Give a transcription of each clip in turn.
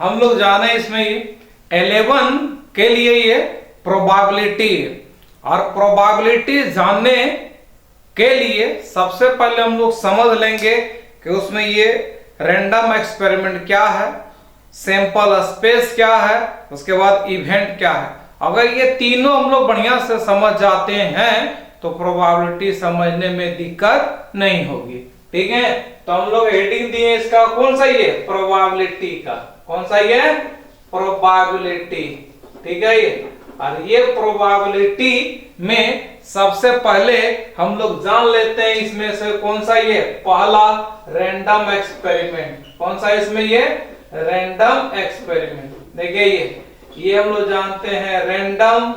हम लोग जाने इसमें ये 11 के लिए ये प्रोबेबिलिटी और प्रोबेबिलिटी जानने के लिए सबसे पहले हम लोग समझ लेंगे कि उसमें ये रैंडम एक्सपेरिमेंट क्या है, सैंपल स्पेस क्या है, उसके बाद इवेंट क्या है। अगर ये तीनों हम लोग बढ़िया से समझ जाते हैं तो प्रोबेबिलिटी समझने में दिक्कत नहीं होगी। ठीक है, तो हम लोग हेडिंग दिए इसका कौन सा ये प्रोबेबिलिटी का, कौन सा ये प्रोबेबिलिटी। ठीक है, ये और ये प्रोबेबिलिटी में सबसे पहले हम लोग जान लेते हैं इसमें से कौन सा ये पहला रैंडम एक्सपेरिमेंट, कौन सा इसमें ये रैंडम एक्सपेरिमेंट। देखिए ये हम लोग जानते हैं रैंडम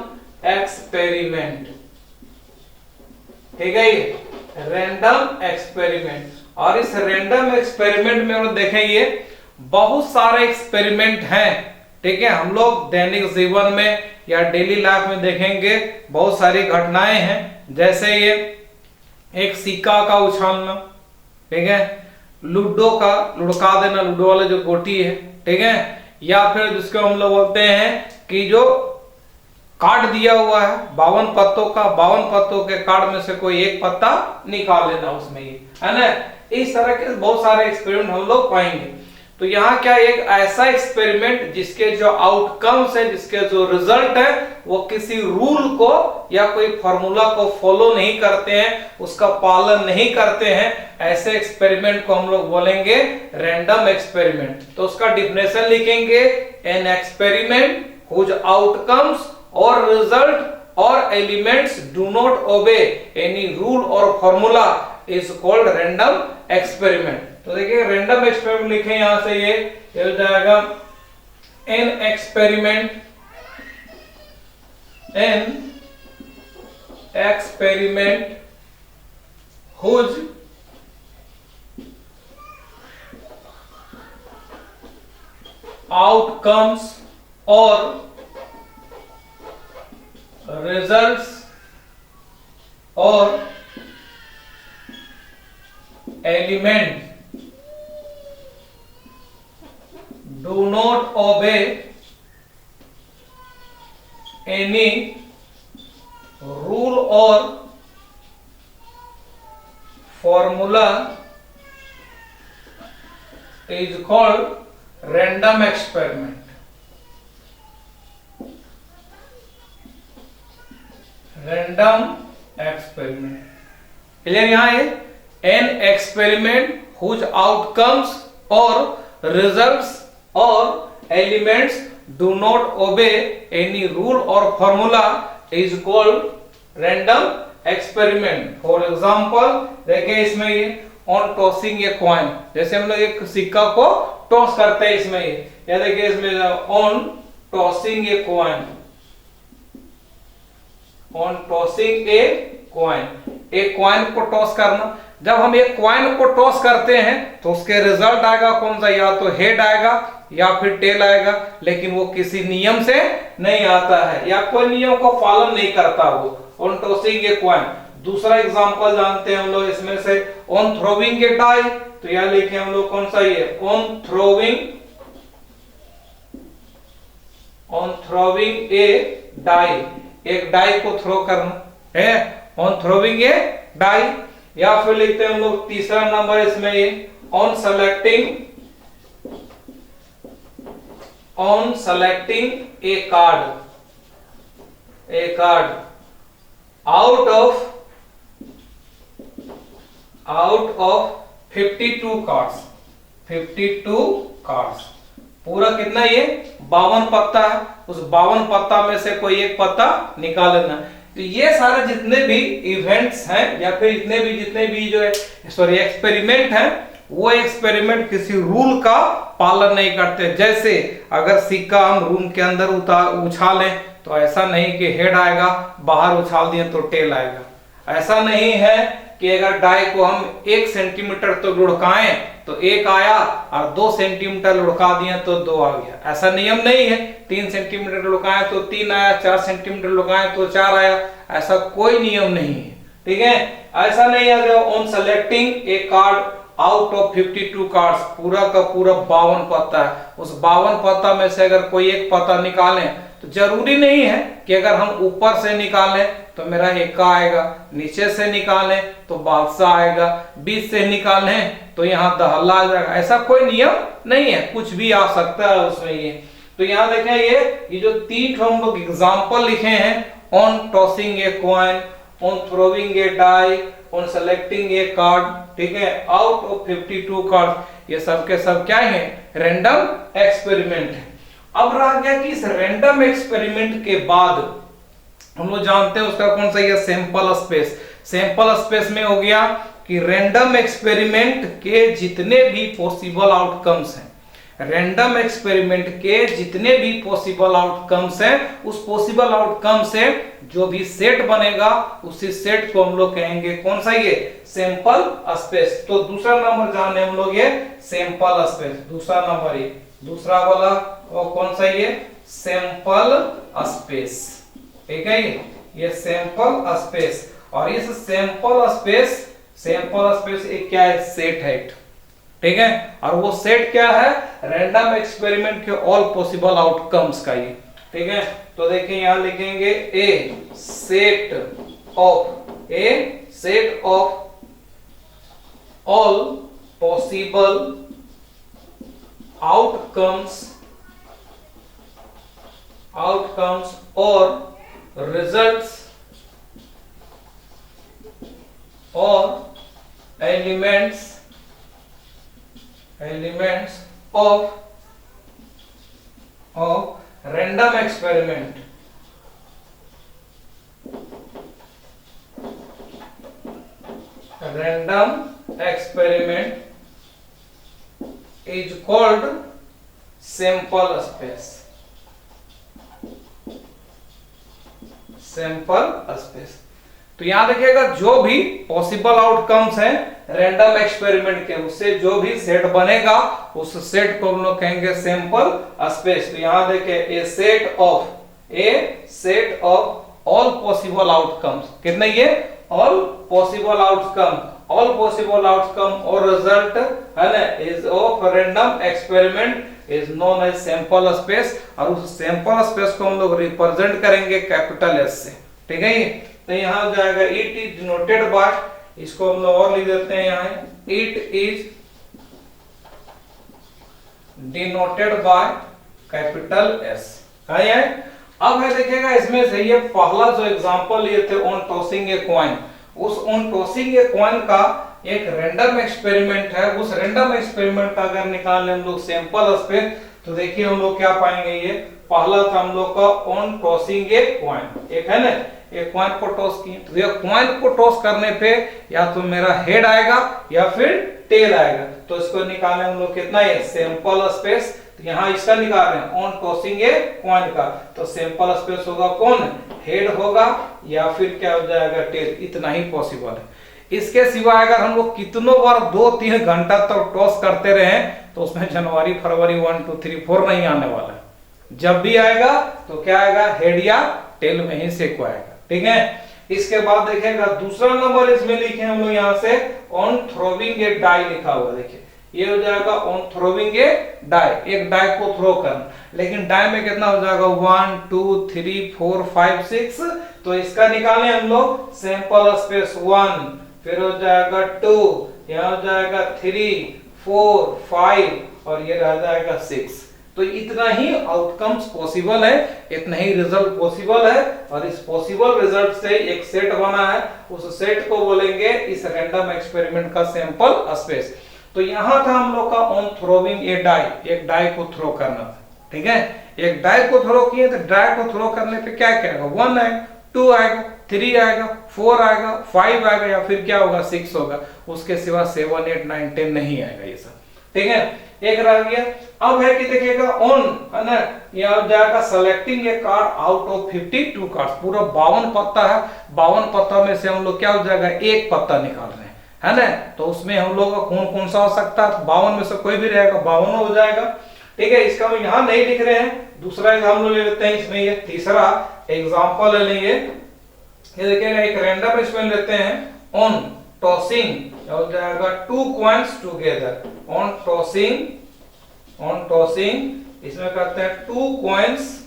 एक्सपेरिमेंट। ठीक है, ये रैंडम एक्सपेरिमेंट। और इस रैंडम एक्सपेरिमेंट में हम लोग देखेंगे बहुत सारे एक्सपेरिमेंट हैं। ठीक है, हम लोग दैनिक जीवन में या डेली लाइफ में देखेंगे बहुत सारी घटनाएं हैं, जैसे ये एक सिक्का का उछालना, ठीक है, लूडो का लुढ़का देना, लूडो वाले जो गोटी है, ठीक है, या फिर जिसको हम लोग बोलते हैं कि जो कार्ड दिया हुआ है 52 पत्तों का, 52 पत्तों के कार्ड में से कोई एक पत्ता निकाल लेना उसमें, ये है ना। इस तरह के बहुत सारे एक्सपेरिमेंट हम लोग पाएंगे। तो यहाँ क्या एक ऐसा एक्सपेरिमेंट जिसके जो आउटकम्स है, जिसके जो रिजल्ट है वो किसी रूल को या कोई फॉर्मूला को फॉलो नहीं करते हैं, उसका पालन नहीं करते हैं, ऐसे एक्सपेरिमेंट को हम लोग बोलेंगे रैंडम एक्सपेरिमेंट। तो उसका डिफिनेशन लिखेंगे, एन एक्सपेरिमेंट हुज आउटकम्स और रिजल्ट और elements do not obey any rule और formula is called random experiment. तो देखिए रैंडम एक्सपेरिमेंट लिखे यहां से ये हो जाएगा एन एक्सपेरिमेंट हुज आउटकम्स और रिजल्ट्स और element do not obey any rule or formula is called random experiment. Random experiment. Clear? यहाँ है an experiment whose outcomes or results or elements do not obey any rule or formula is called random experiment. For example, देखिए इसमें ये on tossing a coin, जैसे हम लोग एक सिक्का को टॉस करते हैं इसमें ये, या देखिए इसमें on tossing a coin, on tossing a coin, एक कॉइन को टॉस करना। जब हम एक कॉइन को टॉस करते हैं तो उसके रिजल्ट आएगा कौन सा, या तो हेड आएगा या फिर टेल आएगा, लेकिन वो किसी नियम से नहीं आता है या कोई नियम को पालन नहीं करता वो ऑन टॉसिंग ए कॉइन। दूसरा एग्जांपल जानते हैं हम लोग इसमें से ऑन थ्रोविंग ए डाई। तो यहां लिखे हम लोग कौन सा ये ऑन थ्रोविंग ए डाई, एक डाई को थ्रो करना है, ऑन थ्रोविंग ए डाई। या फिर लिखते हैं हम लोग तीसरा नंबर इसमें ये on selecting a card out of 52 cards. पूरा कितना ये 52 पत्ता है, उस 52 पत्ता में से कोई एक पत्ता निकाल लेना। तो ये सारे जितने भी इवेंट्स हैं या फिर जितने भी जो एक्सपेरिमेंट हैं, वो एक्सपेरिमेंट किसी रूल का पालन नहीं करते। जैसे अगर सिक्का हम रूम के अंदर उछालें तो ऐसा नहीं कि हेड आएगा, बाहर उछाल दिए तो टेल आएगा। ऐसा नहीं है कि अगर डाई को हम 1 सेंटीमीटर तो लुढ़काएं तो 1 आया और 2 सेंटीमीटर लुढ़का दिए तो 2 आ गया, ऐसा नियम नहीं है। 3 सेंटीमीटर लुढ़काएं तो 3 आया, 4 सेंटीमीटर लुढ़काएं तो 4 आया, ऐसा कोई नियम नहीं है। ठीक है, ऐसा नहीं है। On selecting a card out of 52 cards, पूरा का पूरा 52 पत्ता है, उस 52 पत्ता में से अगर कोई एक पत्ता निकालें तो जरूरी नहीं है कि अगर हम ऊपर से निकालें तो मेरा एक्का आएगा, नीचे से निकालें तो बादशाह आएगा, बीच से निकालें तो यहाँ दहला आ जाएगा। ऐसा कोई नियम नहीं है, कुछ भी आ सकता है उसमें। ये तो यहाँ देखें, ये जो 3 हम लोग एग्जाम्पल लिखे हैं, on tossing a coin, on throwing a die, on selecting a card, ठीक है, आउट ऑफ 52 कार्ड, ये सब के सब क्या है, रैंडम एक्सपेरिमेंट है। अब रह गया कि इस रैंडम एक्सपेरिमेंट के बाद हम लोग जानते हैं उसका कौन सा है, सैंपल स्पेस। सैंपल स्पेस में हो गया कि रैंडम एक्सपेरिमेंट के जितने भी पॉसिबल आउटकम्स हैं, रैंडम एक्सपेरिमेंट के जितने भी पॉसिबल आउटकम्स हैं, उस पॉसिबल आउटकम से जो भी सेट बनेगा उसी सेट को हम लोग कहेंगे कौन सा, ये सैंपल स्पेस। तो दूसरा नंबर जाने हम लोग ये सैंपल स्पेस, दूसरा नंबर ये दूसरा वाला वो कौन सा, ये सैंपल स्पेस, ठीक है, ये सैंपल स्पेस। और इस सैंपल स्पेस एक क्या है, सेट है, ठीक है, और वो सेट क्या है, रैंडम एक्सपेरिमेंट के ऑल पॉसिबल आउटकम्स का ये, ठीक है। तो देखिए यहां लिखेंगे a set of all possible outcomes और रिजल्ट्स और elements of random experiment, is called sample space, तो यहां देखिएगा जो भी पॉसिबल आउटकम्स हैं रैंडम एक्सपेरिमेंट के, उससे जो भी सेट बनेगा उस सेट को हम लोग कहेंगे सैंपल स्पेस। तो यहां देखिए a set of all possible outcomes, कितने, ये ऑल पॉसिबल आउटकम और रिजल्ट है ना, is of random experiment is known as sample space. और उस सैंपल स्पेस को हम लोग रिप्रेजेंट करेंगे कैपिटल एस से, ठीक है। तो यहाँ हो जाएगा इट इज डिनोटेड बाय, इसको हम लोग और लिख देते हैं यहाँ, it is denoted by capital S, है। अब है देखिएगा इसमें से ये पहला जो एग्जांपल लिए थे ऑन टॉसिंग ए कॉइन, उस ऑन टॉसिंग ए कॉइन का एक रैंडम एक्सपेरिमेंट है। उस रैंडम एक्सपेरिमेंट का अगर निकालें हम लोग सैंपल स्पेस, तो देखिए हम लोग क्या पाएंगे, ये पहला था हम लोग का ऑन टॉसिंग ए कॉइन, एक है ना, एक कॉइन को टॉस किए, तो ये कॉइन को टॉस करने पे या तो मेरा हेड आएगा या फिर टेल आएगा, तो इसको निकालें हम लोग कितना, ये सैंपल स्पेस। तो यहाँ इसका निकाल रहे हैं ऑन टॉसिंग ए कॉइन का, तो सैंपल स्पेस होगा कौन, हेड होगा या फिर क्या हो जाएगा, टेल, इतना ही पॉसिबल है। इसके सिवा अगर हम लोग कितनों बार 2-3 घंटा तक तो टॉस करते रहे तो उसमें जनवरी फरवरी 1 2 3 4 नहीं आने वाला है। जब भी आएगा तो क्या आएगा, हेड या टेल में ही से को आएगा, ठीक है। इसके बाद देखेगा दूसरा नंबर इसमें लिखे हम लोग यहाँ से ऑन थ्रोविंग ए डाई लिखा हुआ, देखिए ये हो जाएगा ऑन थ्रोविंग ए डाई, एक डाई को थ्रो करना, लेकिन डाई में कितना हो जाएगा 1 2 3 4 5 6, तो इसका निकालें हम लोग सैंपल स्पेस 1, फिर हो जाएगा 2, यहाँ हो जाएगा 3 4 5 और ये रह जाएगा 6। तो इतना ही आउटकम्स पॉसिबल है, इतना ही रिजल्ट पॉसिबल है, और इस पॉसिबल रिजल्ट से एक सेट बना है, उस सेट को बोलेंगे इस रैंडम एक्सपेरिमेंट का सैंपल स्पेस। तो यहाँ था हम लोग का ऑन थ्रोविंग ए डाई, एक डाई को थ्रो करना था, ठीक है। एक डाई को थ्रो किए तो डाई को थ्रो करने पे क्या क्या आएगा, 1 आएगा, 2 आएगा, 3 आएगा, 4 आएगा, 5 आएगा या फिर क्या होगा 6 होगा, उसके सिवा 7 8 9 10 नहीं आएगा ये सब, ठीक है। एक रह गया। अब है कि देखिएगा ऑन है ना, यहाँ जाएगा selecting a card out of 52 cards, पूरा 52 पत्ता है, 52 पत्ता में से हम लोग क्या हो जाएगा, एक पत्ता निकाल रहे हैं, है ना। तो उसमें हम लोग का कौन कौन सा हो सकता है, 52 में से कोई भी रहेगा, 52 हो जाएगा, ठीक है। इसका हम यहाँ नहीं लिख रहे हैं, दूसरा हम लोग ले लेते हैं इसमें, ये तीसरा एग्जाम्पल ले लेंगे। ये देखिएगा एक रैंडम इसमें लेते हैं ऑन टॉसिंग, क्या हो जाएगा, two coins together, on tossing इसमें करते हैं टू कॉइन्स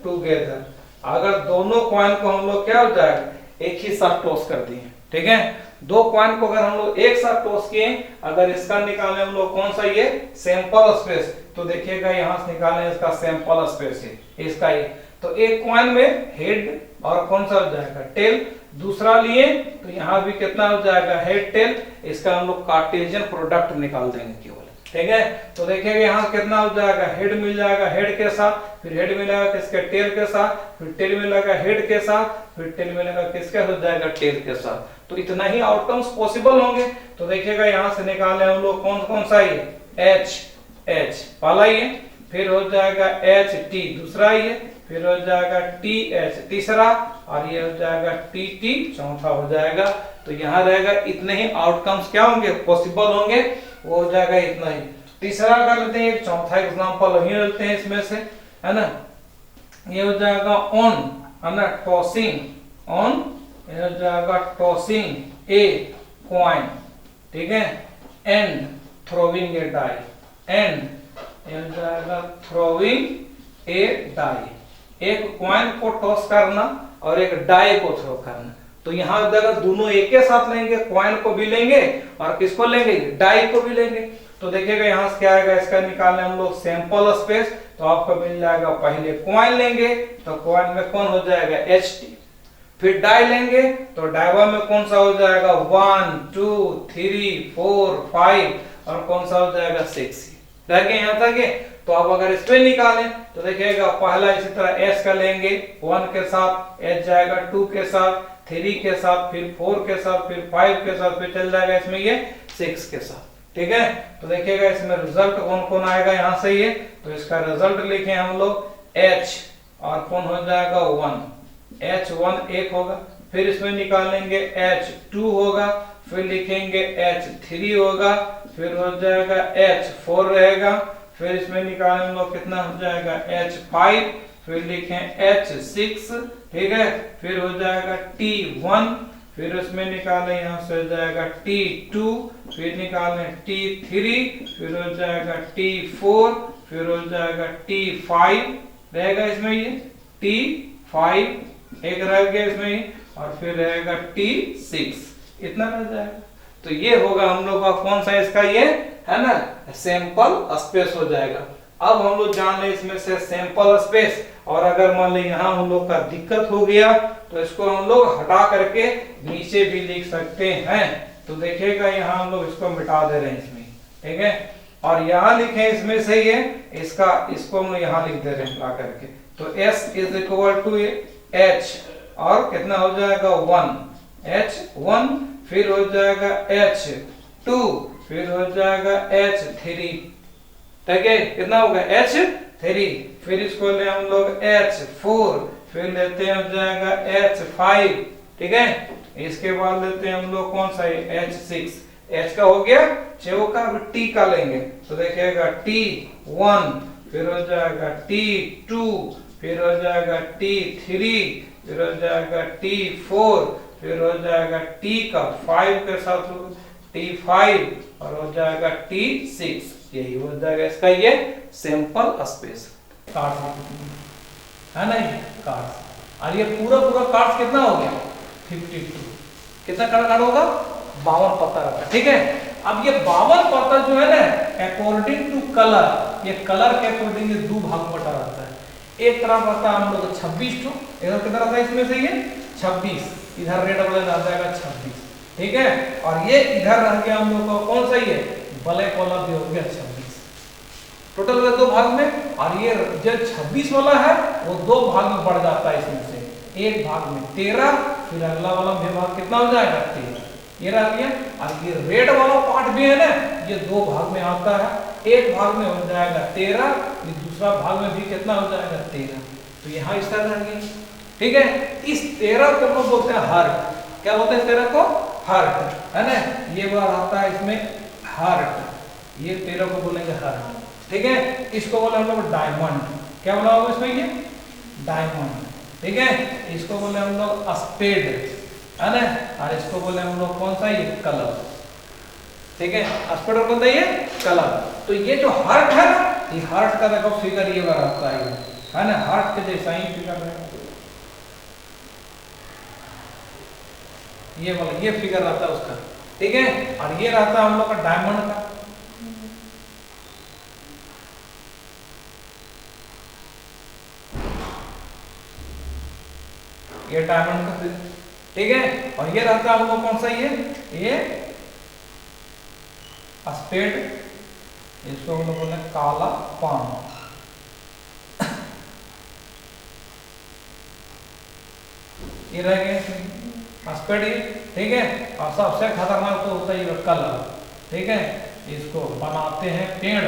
टुगेदर। अगर दोनों कॉइन को हम लोग क्या हो जाएगा, एक ही साथ टॉस कर दिए, ठीक है, दो कॉइन को अगर हम लोग एक साथ टॉस किए, अगर इसका निकालें हम लोग कौन सा, ये सैंपल स्पेस, तो देखिएगा यहां से निकालें इसका सैंपल स्पेस है इसका ये, तो एक कॉइन में हेड और कौन सा हो जाएगा, टेल, दूसरा लिए तो यहाँ भी कितना हो जाएगा, हेड टेल, इसका हम लोग कार्टेशियन प्रोडक्ट निकाल देंगे केवल, ठीक है। तो देखिएगा यहाँ कितना हो जाएगा, हेड मिल जाएगा हेड के साथ, फिर हेड मिलेगा किसके, टेल के साथ, फिर टेल मिलेगा हेड के साथ, फिर टेल मिलेगा किसके, हो जाएगा टेल के साथ। तो इतना ही आउटकम्स पॉसिबल होंगे। तो देखिएगा यहाँ से निकाले हम लोग कौन कौन सा ये, एच पहला ही है, फिर हो जाएगा एच टी दूसरा ही है, फिर हो जाएगा टी एच तीसरा, और ये हो जाएगा टी टी चौथा हो जाएगा। तो यहाँ रहेगा इतने ही आउटकम्स क्या होंगे, पॉसिबल होंगे, वो हो जाएगा इतना ही। तीसरा कर लेते हैं, एक चौथा एग्जांपल वही लेते हैं इसमें से, है ना, ये हो जाएगा ऑन, है ना, टॉसिंग ऑन, ये हो जाएगा टॉसिंग ए कॉइन, ठीक है, and throwing a die, and ये हो जाएगा थ्रोविंग ए डाई, एक कॉइन को टॉस करना और एक डाई को थ्रो करना। तो यहाँ अगर दोनों एक के साथ लेंगे, कॉइन को भी लेंगे और किसको लेंगे, डाई को भी लेंगे। तो देखिएगा यहाँ से क्या आएगा, इसका निकालने हम लोग सैंपल स्पेस, तो आपको मिल जाएगा, पहले कॉइन लेंगे तो कॉइन में कौन हो जाएगा, एच टी, फिर डाई लेंगे तो डाइवा में कौन सा हो जाएगा, 1 2 3 4 5 और कौन सा हो जाएगा, 6 रह गए यहाँ तक। तो अब अगर इसमें निकालें तो देखिएगा, पहला इसी तरह एच का लेंगे 1 के साथ, एच जाएगा 2 के साथ, 3 के साथ, फिर 4 के साथ, फिर 5 के साथ, फिर चल जाएगा इसमें ये 6 के साथ, ठीक है। तो देखिएगा इसमें रिजल्ट कौन कौन आएगा, यहाँ से ये, तो इसका रिजल्ट लिखे हम लोग H और कौन हो जाएगा 1, H1 एक होगा, फिर इसमें निकालेंगे H2 होगा, फिर लिखेंगे H3 होगा, फिर हो जाएगा H4 रहेगा, फिर इसमें निकालें हम लोग कितना हो जाएगा, H5, फिर लिखें H6, ठीक है, फिर हो जाएगा T1, फिर उसमें निकालें यहाँ से हो जाएगा T2, फिर निकालें T3, फिर हो जाएगा T4, फिर हो जाएगा T5 रहेगा इसमें ये T5 एक रह गया इसमें ही, और फिर रहेगा T6 इतना रह जाएगा। तो ये होगा हम लोग का कौन सा, इसका ये है ना, सैंपल स्पेस हो जाएगा। अब हम लोग जान ले इसमें से सैंपल स्पेस, और अगर मान ली यहाँ हम लोग का दिक्कत हो गया तो इसको हम लोग हटा करके नीचे भी लिख सकते हैं। तो देखिएगा यहाँ हम लोग इसको मिटा दे रहे हैं इसमें, ठीक है, और यहाँ लिखे इसमें से ये इसका, इसको हम यहाँ लिख दे रहे हैं ला करके। तो S is equal to H और कितना हो जाएगा 1, H1, फिर हो जाएगा H2, फिर हो जाएगा H3, ठीक है, कितना होगा H3, फिर इसको ले हम लोग H4, फिर लेते हैं हो जाएगा H5, ठीक है, इसके बाद लेते हैं हम लोग कौन सा है H6, H का हो गया 6 का, T का लेंगे तो देखिएगा T1, फिर हो जाएगा T2, फिर हो जाएगा T3, फिर हो जाएगा T4, फिर हो जाएगा T का 5 के साथ T5 और हो जाएगा T6, यही हो जाएगा इसका ये सैंपल स्पेस। कार्ड्स है ना, ये कार्ड्स, और ये पूरा कार्ड्स कितना हो गया 52, कितना कार्ड होगा 52 पत्ता रहता है, ठीक है। अब ये 52 पत्ता जो है ना, अकॉर्डिंग टू कलर, ये कलर के अकॉर्डिंग ये दो भाग बटा रहता है। एक तरफ रहता है हम लोग 26 टू, इधर कितना रहता है इसमें से ये 26, इधर रेड वाला आ जाएगा 26, ठीक है, और ये इधर रह गया हम लोग का कौन सा, ये ब्लैक वाला भी हो गया 26, टोटल दो भाग में। और ये जो 26 वाला है वो दो भाग में बढ़ जाता है, इसमें से एक भाग में 13, फिर अगला वाला भी भाग कितना हो जाएगा 13, ये रह गया। और ये रेड वाला पार्ट भी है ना, ये दो भाग में आता है, एक भाग में हो जाएगा 13, दूसरा भाग में भी कितना हो जाएगा 13, तो यहाँ इस तरह रह गया, ठीक है। इस 13 को हम बोलते हैं हार्ट, क्या बोलते हैं 13 को, हार्ट, है ना, ये बार आता है इसमें हार्ट, ये 13 को बोलेंगे हार्ट, ठीक है। इसको बोले हम लोग डायमंड, क्या बोला होगा इसमें, ये डायमंड, ठीक है। इसको बोले हम लोग स्पेड, है ना, और इसको बोले हम लोग कौन सा, ये कलम, ठीक है। स्पीड कौन सा, ये कलम। तो ये जो हार्ट है ना, ये हार्ट का देखो फिगर ये वाला रहता है ना, हार्ट के जैसा ही फिगर है, ये वाला ये फिगर रहता है उसका, ठीक है। और ये रहता है हम लोग का डायमंड का, ये डायमंड का, ठीक है। और ये रहता है हम लोग कौन सा, ये स्पेड, इसको हम लोग बोलते हैं काला पान, ये रह गया स्पेड, ये ठीक है। और सबसे खतरनाक तो होता है ये कलर, ठीक है। इसको बनाते हैं पेड़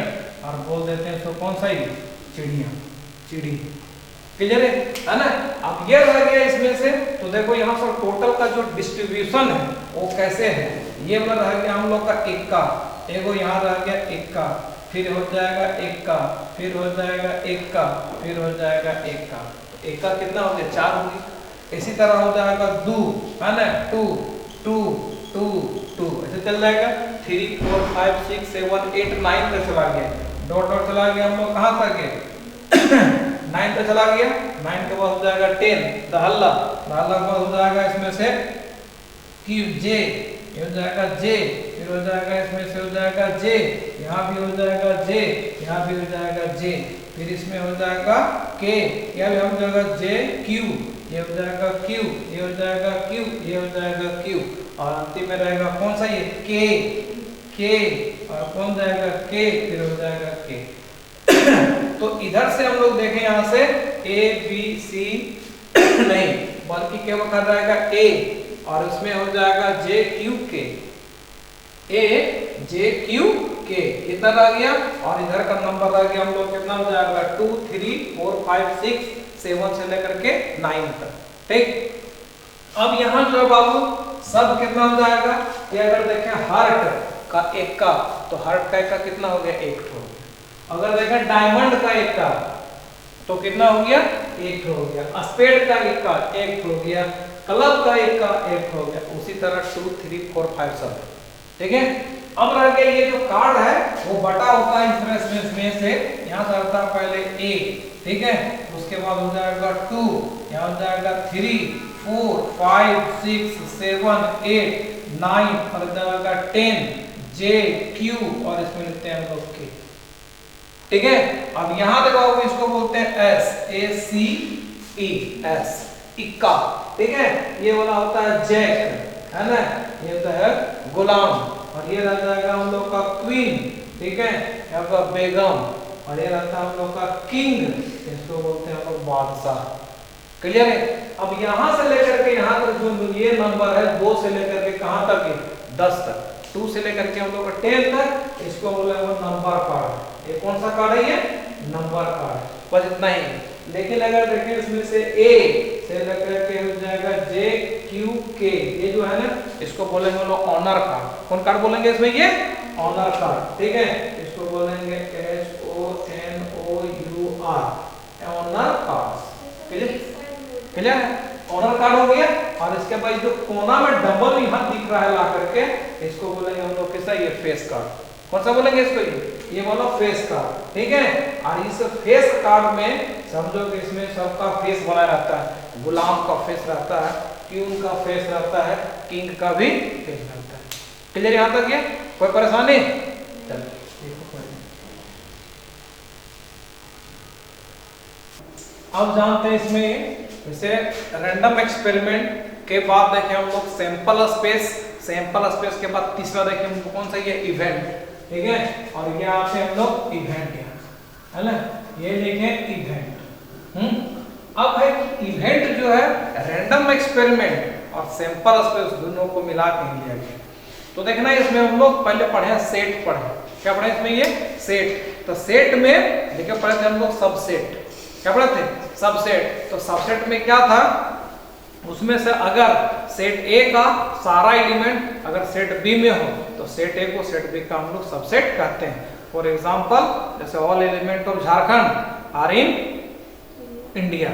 और बोल देते हैं इसको कौन सा, ही चिड़िया, चिड़ी, क्लियर है ना। अब ये रह गया इसमें से, तो देखो यहाँ पर टोटल का जो डिस्ट्रीब्यूशन है वो कैसे है, ये वाला रह गया हम लोग का इक्का, एगो यहाँ रह गया इक्का, फिर हो जाएगा इक्का, फिर हो जाएगा इक्का, फिर हो जाएगा इक्का, इक्का कितना हो गया, 4 हो गया। इसी तरह हो जाएगा 2, है ना, 2 2 2 2, ऐसे चल जाएगा 3 4 5 6 7 8 9 तक चला गया, डॉट डॉट चला गया हम लोग कहाँ तक है 9 पे चला गया। 9 के बाद हो जाएगा 10, दहल्ला, दहल्ला के बाद हो जाएगा इसमें से क्यू, जे, ये हो जाएगा जे, फिर हो जाएगा इसमें से हो जाएगा जे, यहाँ भी हो जाएगा जे, यहाँ भी हो जाएगा जे, फिर इसमें हो जाएगा के, यहाँ भी हो जाएगा जे क्यू, ये हो जाएगा क्यू, ये हो जाएगा क्यू, ये हो जाएगा क्यू, और अंतिम में रहेगा कौन सा, ये के, के, और कौन जाएगा के, फिर हो जाएगा के। तो इधर से हम लोग देखें यहाँ से ए बी सी नहीं, बल्कि क्या वक्त रहेगा ए, और उसमें हो जाएगा जे क्यू के, ए जे क्यू के, इधर आ गया। और इधर का नंबर आ गया हम लोग कितना हो जाएगा 2 3 4 5 6 7 से लेकर के 9 तक, ठीक। अब यहाँ जो है बाबू सब कितना हो जाएगा, ये अगर देखें हार्ट का एक का, तो हार्ट का एक का कितना हो गया, 1 हो गया। अगर देखें डायमंड का एक का, तो कितना हो गया, 1 हो गया। स्पेड का एक का 1 हो गया, क्लब का एक का 1 हो गया, उसी तरह 2 3 4 5 7, ठीक है। अब रह गया ये जो कार्ड है वो बटा होता है इसमें से, यहाँ से आता है पहले ए, ठीक है, उसके बाद हो जाएगा 2, यहाँ हो जाएगा 3 4 5 6 7 8 9, और जाएगा 10 जे क्यू, और इसमें लिखते हैं हम लोग के, ठीक है। अब यहाँ देखो इसको बोलते हैं एस, ए सी ई, एस, इक्का, ठीक है। ये वाला होता है जैक, है ना, ये होता है गुलाम, और ये रह जाएगा हम लोग का क्वीन, ठीक है, यहाँ का बेगम, और ये रहता है हम लोग का किंग, इसको बोलते हैं हम लोग बादशाह, क्लियर है। अब यहाँ से लेकर के यहाँ तक जो ये नंबर है 2 से लेकर के कहाँ तक है, 10 तक, 2 से लेकर के हम लोग का 10 तक, इसको बोले वो नंबर कार्ड। ये कौन सा कार्ड है, ये नंबर कार्ड, बस इतना ही। लेकिन अगर देखें इसमें से ए से लेकर के हो जाएगा जे क्यू के, ये जो है ना इसको बोलेंगे हम लोग ऑनर कार्ड। कौन कार्ड बोलेंगे इसमें, ये ऑनर कार्ड, ठीक है। इसको बोलेंगे HONOUR, ऑनर कार्ड, क्लियर है, ऑनर कार्ड हो गया। और इसके बाद जो कोना में डबल यहाँ दिख रहा है ला करके, इसको बोलेंगे हम लोग कैसा, ये फेस कार्ड। कौन सा बोलेंगे इसको, ये बोलो फेस कार्ड, ठीक है। और इस फेस कार्ड में समझो कि इसमें सबका फेस बना रहता है, गुलाम का फेस रहता है, क्वीन का फेस रहता है, किंग का भी फेस रहता है, क्लियर यहाँ तक ये, कोई परेशानी। चलिए अब जानते हैं इसमें जैसे रैंडम एक्सपेरिमेंट के बाद देखें हम लोग सैंपल स्पेस, सैंपल स्पेस के बाद तीसरा देखें हमको कौन सा, ये इवेंट, ठीक है। और ये आते हम लोग इवेंट, है ना, ये लिखें इवेंट। अब है इवेंट जो है रैंडम एक्सपेरिमेंट और सैंपल स्पेस दोनों को मिला के लिया गया। तो देखना इसमें हम लोग पहले पढ़े सेट, पढ़े क्या पढ़े इसमें, ये सेट। तो सेट में देखिए पढ़े थे हम लोग सबसेट, क्या पढ़े थे, सबसेट। तो सबसेट में क्या था, उसमें से अगर सेट ए का सारा एलिमेंट अगर सेट बी में हो तो सेट ए को सेट बी का हम लोग सबसेट कहते हैं। फॉर एग्जांपल जैसे all element of Jharkhand are in India,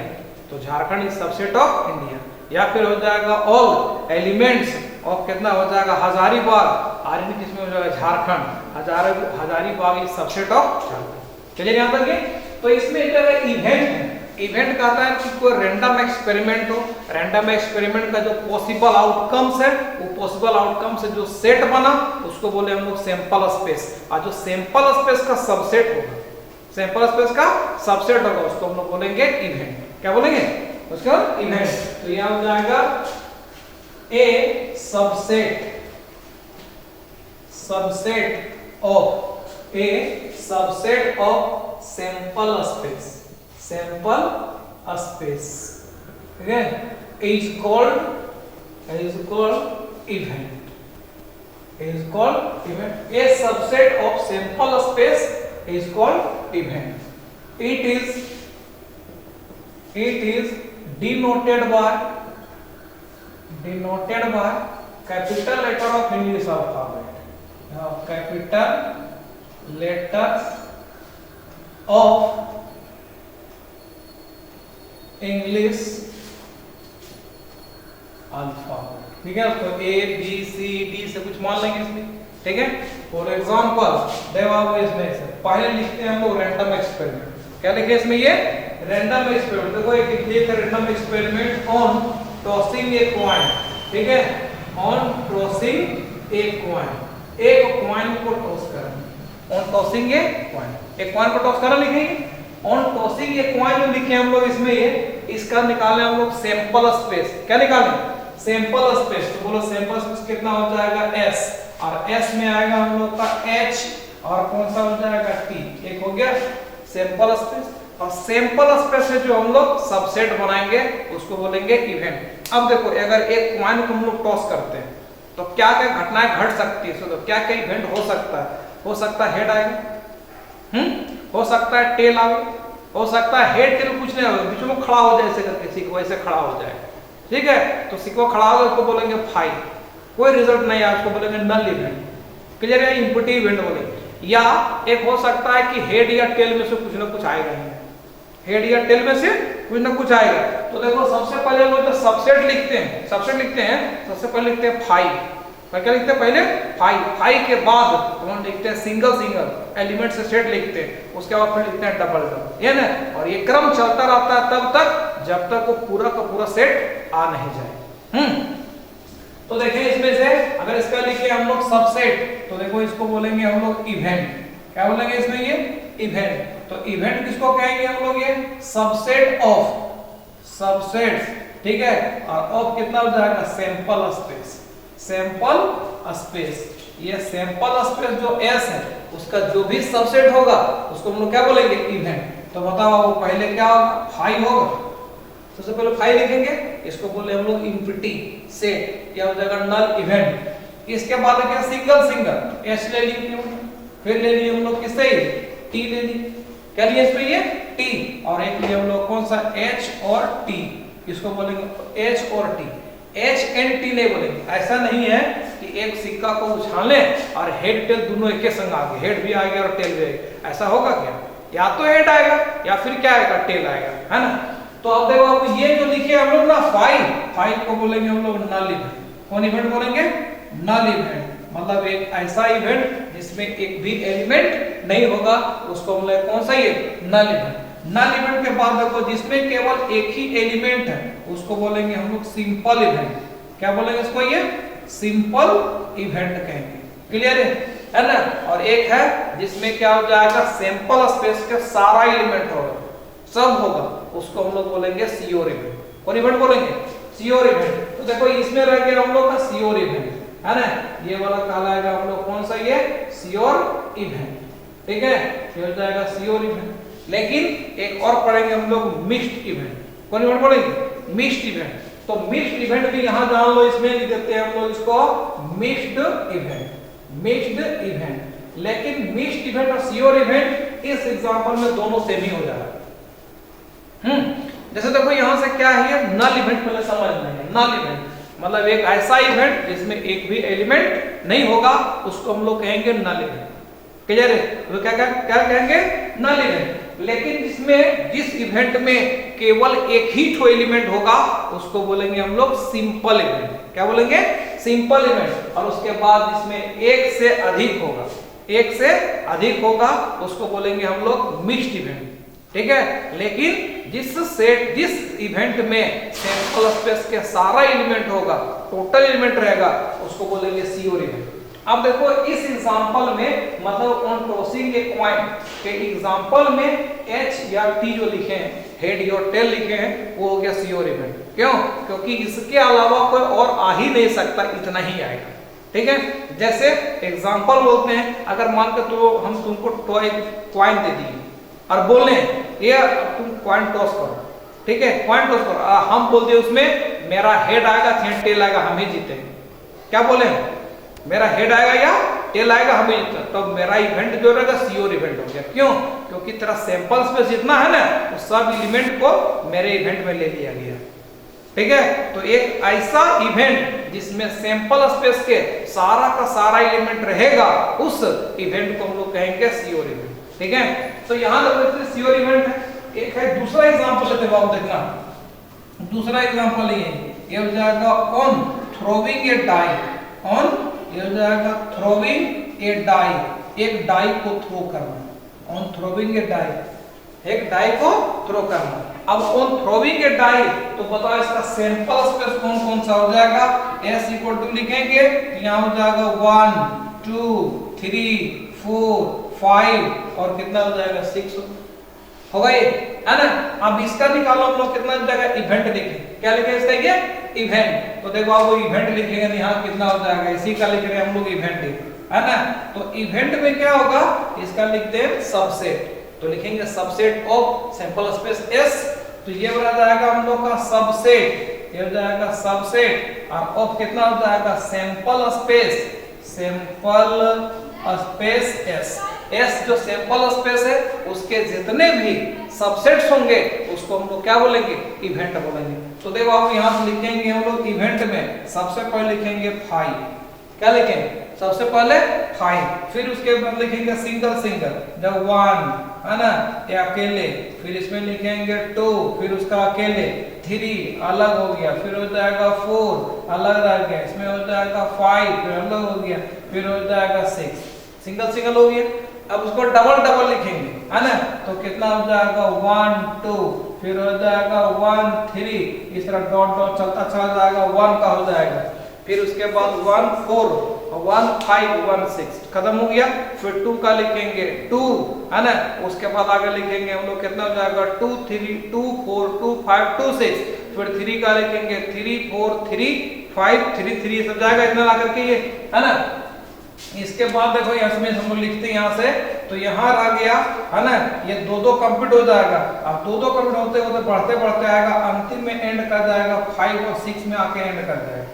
तो Jharkhand is subset of India. या फिर हो जाएगा ऑल एलिमेंट्स ऑफ कितना हो जाएगा हजारीबाग आर इन किसमें हो जाएगा Jharkhand Hazaribagh is subset of Jharkhand. चलिए यहां तक ये तो इसमें जो है इवेंट है इवेंट कहता है कि कोई रैंडम एक्सपेरिमेंट हो रैंडम एक्सपेरिमेंट का जो पॉसिबल आउटकम्स है वो पॉसिबल आउटकम से जो सेट बना उसको बोले हम लोग सैंपल स्पेस और जो सैंपल स्पेस का सबसेट होगा सैंपल स्पेस का सबसेट होगा उसको हम लोग बोलेंगे इवेंट। क्या बोलेंगे उसका इवेंट। तो यह हो जाएगा ए सबसेट ऑफ सैंपल स्पेस ठीक है is called event a subset of sample space is called event it is denoted by capital letter of English alphabet now capital letters of English alphabet ठीक है तो A B C D से कुछ मान लेंगे इसमें ठीक है। फॉर एग्जांपल देखो इसमें से पहले लिखते हैं हम लोग रैंडम एक्सपेरिमेंट। क्या लिखे इसमें ये रैंडम एक्सपेरिमेंट। देखो एक लिखिए random experiment on tossing a coin ठीक है ऑन टॉसिंग ए कॉइन एक कॉइन को टॉस करें ऑन टॉसिंग ए कॉइन एक कॉइन को टॉस करें लिखेंगे ऑन टॉसिंग ये कॉइन जो लिखे हम लोग इसमें ये इसका निकालें हम लोग सैंपल स्पेस। क्या निकालें सैंपल स्पेस। तो बोलो सैंपल स्पेस कितना हो जाएगा s और s में आएगा हम लोग का h और कौन सा हो जाएगा t एक हो गया सैंपल स्पेस। और सैंपल स्पेस से जो हम लोग सबसेट बनाएंगे उसको बोलेंगे इवेंट। अब देखो अगर एक कॉइन को हम लोग टॉस करते हैं तो क्या क्या घटनाएं घट सकती है तो क्या क्या इवेंट हो सकता है हेड आएगा हो सकता है टेल आवे हो सकता है हेड टेल कुछ नहीं होगा बीच में खड़ा हो जाए ऐसे करके सिक्का ऐसे खड़ा हो जाएगा ठीक है तो सिक्का खड़ा होगा उसको बोलेंगे फाई कोई रिजल्ट नहीं है उसको बोलेंगे नल इवेंट। क्लियर है इंपैक्टिव इवेंट बोलेंगे। या एक हो सकता है कि हेड या टेल में से कुछ ना कुछ आएगा नहीं हेड या टेल में से कुछ ना कुछ आएगा। तो देखो सबसे पहले हम लोग जो सबसेट लिखते हैं सबसे पहले लिखते हैं फाइव क्या लिखते हैं पहले फाइव के बाद हम लिखते हैं सिंगल एलिमेंट से सेट लिखते हैं उसके बाद फिर लिखते हैं डबल ये ना और ये क्रम चलता रहता है तब तक जब तक वो पूरा का पूरा सेट आ नहीं जाए। तो देखिए इसमें से अगर इसका लिखे हम लोग सबसेट तो देखो इसको बोलेंगे हम लोग इवेंट। क्या बोलेंगे इसमें ये इवेंट। तो इवेंट किसको कहेंगे हम लोग ये सबसेट ठीक है और ऑफ कितना हो जाएगा सैंपल स्पेस ये सैंपल स्पेस जो S है उसका जो भी सबसेट होगा उसको हम लोग क्या बोलेंगे इवेंट। तो बताओ वो पहले क्या होगा फाइव होगा सबसे पहले फाइव लिखेंगे इसको बोले हम लोग इम्प्टी सेट क्या हो जाएगा नल इवेंट। इसके बाद क्या सिंगल S ले लिए फिर ले लिए हम लोग किससे T ले लिए क्या लिए इसमें ये T और एक लिए हम लोग कौन सा H और T इसको बोलेंगे H और T H and T नहीं बोलेंगे। ऐसा नहीं है कि एक सिक्का को उछाले और हेड टेल दोनों एक संग आ गए हेड भी आ गया और टेल भी आएगा ऐसा होगा क्या या तो हेड आएगा या फिर क्या आएगा टेल आएगा है ना। तो अब देखो अब ये जो लिखे हम लोग ना फाइव को बोलेंगे हम लोग नल इवेंट। कौन इवेंट बोलेंगे नल इवेंट मतलब एक ऐसा इवेंट जिसमें एक भी एलिमेंट नहीं होगा उसको हम लोग कौन सा ये नल इवेंट। नल इवेंट के बाद देखो जिसमें केवल एक ही एलिमेंट है उसको बोलेंगे हम लोग सिंपल इवेंट। क्या बोलेंगे इसको ये सिंपल इवेंट कहेंगे। क्लियर है ना। और एक है जिसमें क्या हो जाएगा सैंपल स्पेस के सारा एलिमेंट होगा सब होगा उसको हम लोग बोलेंगे सियोर इवेंट। कौन इवेंट बोलेंगे सियोर इवेंट। तो देखो इसमें रह गया हम लोग का सियोर इवेंट है ना ये वाला कहलाएगा हम लोग कौन सा ये सियोर इवेंट ठीक है ये हो जाएगा सियोर इवेंट। लेकिन एक और पढ़ेंगे हम लोग मिक्स्ड इवेंट। कौन इवेंट पढ़ेंगे मिक्स्ड इवेंट। तो मिक्स्ड इवेंट भी यहां जान लो इसमें लिख देते हैं हम लोग इसको मिक्स्ड इवेंट। लेकिन मिक्स्ड इवेंट और सियोर इवेंट इस एग्जांपल में दोनों सेम ही हो जा रहा है। जैसे देखो यहां से क्या है नल इवेंट पहले समझना है। नल इवेंट मतलब एक ऐसा इवेंट जिसमें एक भी एलिमेंट नहीं होगा उसको हम लोग कहेंगे नल इवेंट। क्लियर है। तो क्या कहेंगे नल इवेंट। लेकिन जिसमें जिस इवेंट में केवल एक ही ठो एलिमेंट होगा उसको बोलेंगे हम लोग सिंपल इवेंट। क्या बोलेंगे? Simple event. और उसके बाद जिसमें एक से अधिक होगा उसको बोलेंगे हम लोग मिक्स्ड इवेंट। ठीक है, लेकिन जिस इवेंट में सैंपल स्पेस के सारा एलिमेंट होगा, टोटल एलिमेंट रहेगा, उसको बोलेंगे श्योर इवेंट। अब देखो इस एग्जांपल में मतलब ऑन टॉसिंग ए कॉइन के एग्जांपल में H या T जो लिखे हैं, हेड और टेल लिखे हैं, वो हो गया श्योर इवेंट। क्यों? क्योंकि इसके अलावा कोई और आ ही नहीं सकता, इतना ही आएगा। ठीक है, जैसे एग्जांपल बोलते हैं, अगर मान के तो हम तुमको टॉय कॉइन दे दिए और बोले ये तुम कॉइन टॉस करो। ठीक है, कॉइन टॉस करो, हम बोल दिए उसमें मेरा हेड आएगा या टेल आएगा, हम ही जीतेंगे। क्या बोले? मेरा हेड आएगा या टेल आएगा, हम ही जीतेंगे। तो मेरा इवेंट जो रहेगा श्योर इवेंट हो गया। क्यों? क्योंकि तेरा सैंपल स्पेस जितना है ना, वो सब एलिमेंट को मेरे इवेंट में ले लिया गया। ठीक है, तो एक ऐसा इवेंट जिसमें सैंपल स्पेस के सारा का सारा एलिमेंट रहेगा, उस इवेंट को हम लोग कहेंगे श्योर इवेंट। ठीक है, तो यहां देखो श्योर इवेंट है। एक है दूसरा एग्जांपल लेते हैं, देखना दूसरा एग्जांपल ये हो जाएगा on throwing a die. On ये हो जाएगा थ्रोविंग ए डाई, एक डाई को थ्रो करना। ऑन थ्रोविंग ए डाई, एक डाई को थ्रो करना। अब ऑन थ्रोविंग ए डाई तो बताओ इसका सैंपल स्पेस कौन कौन सा हो जाएगा? S इक्वल टू लिखेंगे तो यहाँ हो जाएगा 1 2 3 4 5 और कितना हो जाएगा 6 हो गए, है ना। अब इसका निकालो हम लोग, कितना हो जाएगा? इवेंट लिखेंगे। क्या लिखेंगे इसका? ये इवेंट। तो देखो आप वो इवेंट लिखेंगे, यहाँ कितना हो जाएगा? इसी का लिख रहे हैं हम लोग इवेंट, है ना। तो इवेंट में क्या होगा? इसका लिखते हैं सबसेट। तो लिखेंगे subset of sample space S। तो ये बना जाएगा हम लोग का सबसेट, ये हो जाएगा सबसेट और ऑफ कितना हो जाएगा? Sample space S। S जो सैंपल स्पेस है उसके जितने भी सबसेट्स होंगे उसको हम लोग क्या बोलेंगे? इवेंट बोलेंगे। तो देखो आप यहाँ से लिखेंगे हम लोग इवेंट में सबसे पहले लिखेंगे 5। क्या लिखेंगे? सबसे पहले 5, फिर उसके बाद लिखेंगे सिंगल जब 1, है ना, ये अकेले, फिर इसमें लिखेंगे 2, फिर उसका अकेले 3 अलग हो गया, फिर हो जाएगा 4 अलग रह गया, इसमें हो जाएगा 5 फिर अलग हो गया, फिर हो जाएगा 6 सिंगल हो गया। अब उसको डबल लिखेंगे, है ना, तो कितना हो जाएगा? 1 2 फिर हो जाएगा 1 3, इस तरह डॉट चलता चला जाएगा, 1 का हो जाएगा, फिर उसके बाद 1 4 1 5 1 6 खत्म हो गया। फिर 2 का लिखेंगे 2, है ना, उसके बाद आगे लिखेंगे हम लोग कितना हो जाएगा? 2 3 2 4 2 5 2 6, फिर 3 का लिखेंगे 3 4 3 5 3 3 सब जाएगा इतना ला करके ये, है ना। इसके बाद देखो इसमें हम लोग लिखते हैं यहाँ से, तो यहाँ आ गया, है ना, ये 2 कंप्लीट हो जाएगा। अब 2 कंप्लीट होते होते बढ़ते आएगा, अंतिम में एंड कर जाएगा 5 और 6 में आके एंड कर जाएगा।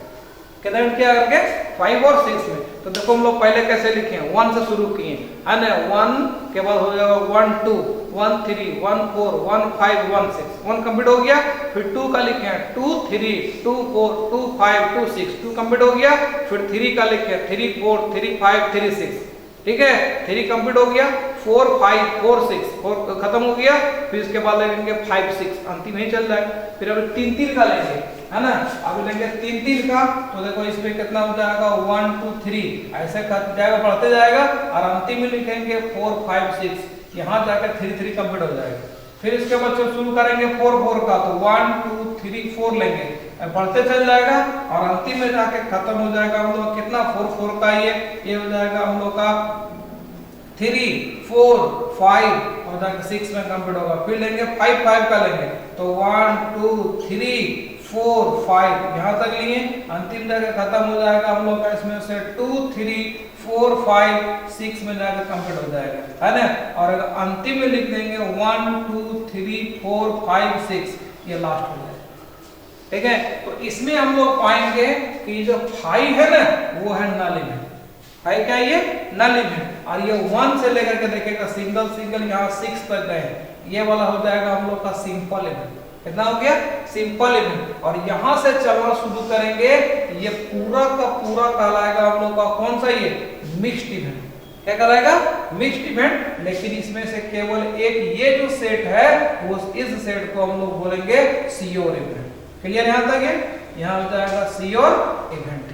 कितना एंड किया करके? 5 और 6 में। तो देखो हम लोग पहले कैसे लिखे हैं, 1 से शुरू किए, है ना, 1 के बाद हो जाएगा 1 2 1 3 1 4 1 5 1 6 1 कंप्लीट हो गया। फिर 2 का लिखे हैं 2 3 2 4 2 5 2 6 2 कंप्लीट हो गया। फिर 3 का लिखे 3 4 3 5 3 6, ठीक है, 3 कंप्लीट हो गया। 4 5 4 6 4 खत्म हो गया। फिर इसके बाद लेंगे 5 6 अंतिम ही चल जाएगा। फिर अब 3 का लेंगे, है ना, अब लेंगे 3 का, तो देखो इसमें कितना हो जाएगा? 1 2 3 ऐसे जाएगा, बढ़ते जाएगा और अंतिम में लिखेंगे 4 5 6, यहाँ जाकर 3 कंप्लीट हो जाएगा। फिर इसके बाद शुरू करेंगे 4 का, तो 1 2 3 4 लेंगे, बढ़ते चल जाएगा और अंतिम में जाके खत्म हो जाएगा हम लोग कितना? 4 का ये हो जाएगा हम लोग का 3 4 5 और जाके 6 में कंप्लीट होगा। फिर लेंगे 5 का लेंगे, तो 1 2 3 4 5 यहाँ तक लिए, अंतिम जगह खत्म हो जाएगा हम लोग का इसमें से 2 3 4 5 6 में जाकर कंप्लीट हो जाएगा, है ना। और अंतिम में लिख देंगे 1 2 3 4 5 6, ये लास्ट हो जाएगा, ठीक है। तो इसमें हम लोग पाएंगे कि जो 5 है ना वो है नल इवेंट, है क्या? ये नल इवेंट। और ये 1 से लेकर के देखेगा सिंगल यहाँ 6 तक गए, ये वाला हो जाएगा हम लोग का सिंपल इवेंट। कितना हो गया? Simple event. और यहां से चलना शुरू करेंगे, ये पूरा का पूरा कहलाएगा हम लोग का कौन सा? ये मिक्स्ड इवेंट। क्या कहलाएगा? मिक्स्ड इवेंट, लेकिन इसमें से केवल एक ये जो सेट है वो इस सेट को हम लोग बोलेंगे श्योर इवेंट। क्लियर यहां तक है? यहां हो जाएगा श्योर इवेंट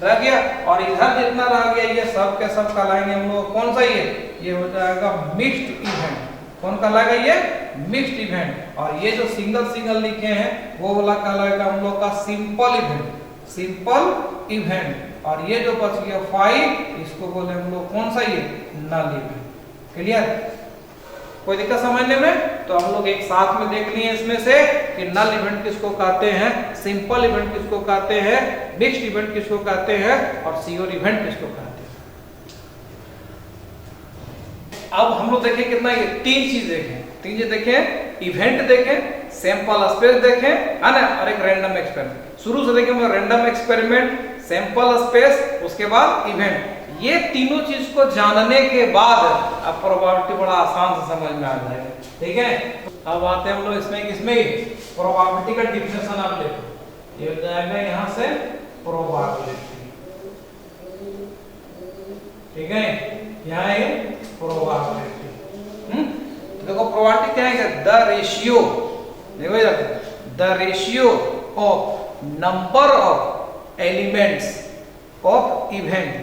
रह गया, और इधर जितना रह गया ये सब के सब कहलाएंगे हम लोग कौन सा, ये हो जाएगा मिक्स्ड इवेंट। कौन कहलाएगा? ये मिक्स्ड इवेंट। और ये जो सिंगल सिंगल लिखे हैं वो वाला कहलाएगा हम लोग का सिंपल इवेंट, सिंपल इवेंट। और ये जो बच गया 5 इसको बोले हम लोग कौन सा, ये नल इवेंट। क्लियर? कोई दिक्कत समझने में? तो हम लोग एक साथ में देख लिए इसमें से कि नल इवेंट किसको कहते हैं, सिंपल इवेंट किसको कहते हैं, मिक्स्ड इवेंट किसको कहते हैं, और श्योर इवेंट किसको कहते हैं। अब हम लोग देखें कितना, ये 3 चीज देखें, 3 चीज देखें, इवेंट देखें, सैंपल स्पेस देखें, है ना, और एक रैंडम एक्सपेरिमेंट। शुरू से देखें रैंडम एक्सपेरिमेंट, सैंपल स्पेस, उसके बाद इवेंट। ये तीनों चीज को जानने के बाद अब प्रोबेबिलिटी बड़ा आसान से समझ में आ जाएगा। ठीक है, अब आते हैं हम लोग इसमें प्रोबेबिलिटी का डिफिनेशन आप देखो, ये हो जाएगा यहां से प्रोबेबिलिटी। ठीक है, यहाँ है प्रोबेबिलिटी। देखो प्रोबेबिलिटी क्या है, द रेशियो, देखो the ratio of number of elements of event